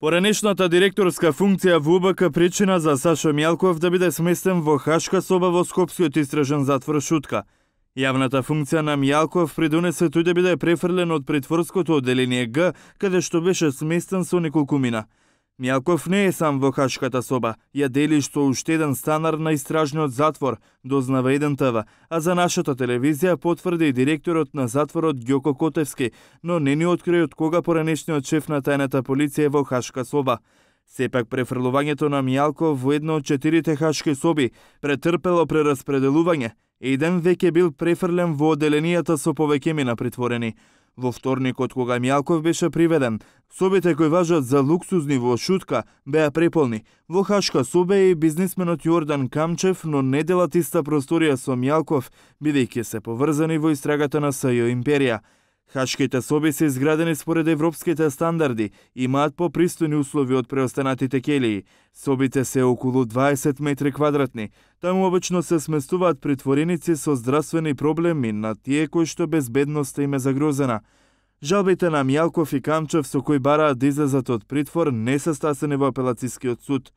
Поранешната директорска функција во УБК причина за Сашо Мјалков да биде сместен во хашка соба во Скопскиот истражен затвор Шутка. Јавната функција на Мјалков придонесе тој да биде префрлен од притворското одделение Г, каде што беше сместен со неколку мина. Мјалков не е сам во хашката соба, ја дели што уште еден станар на истражниот затвор, дознава 1 ТВ, а за нашата телевизија потврди и директорот на затворот Ѓоко Котевски, но не ни откри од кога поранешниот шеф на тајната полиција е во хашка соба. Сепак префрлувањето на Мјалков во една од 4 хашки соби претрпело прераспределување. Еден веќе бил префрлен во одделенијата со повеќе мина притворени. Во вторникот, кога Мјалков беше приведен, собите кои важат за луксузни во Шутка беа преполни. Во хашка соба е и бизнисменот Јордан Камчев, но не делат иста просторија со Мјалков, бидејќи се поврзани во истрагата на СЈ Империја. Хашките соби се изградени според европските стандарди, имаат попристојни услови од преостанатите келии. Собите се околу 20 метри квадратни. Таму обично се сместуваат притвореници со здравствени проблеми на тие кои што безбедноста им е загрозена. Жалбите на Мјалков и Камчев со кои бараат да излезат од притвор не се стасени во апелацискиот суд.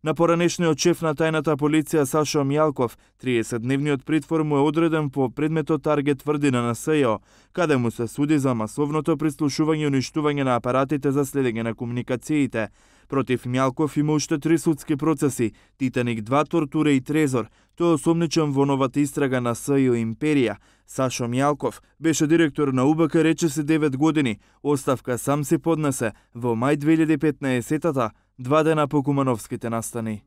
На поранешниот шеф на тајната полиција Сашо Мјалков, 30-дневниот притвор му е одреден по предметот Таргет тврдина на СЈО, каде му се суди за масовното прислушување и уништување на апаратите за следење на комуникациите. Против Мјалков има уште 3 судски процеси, Титаник 2, Тортура и Трезор. Тој е осомничен во новата истрага на СЈ Империја. Сашо Мјалков беше директор на УБК речиси 9 години. Оставка сам си поднесе во мај 2015-та, 2 дена по Кумановските настани.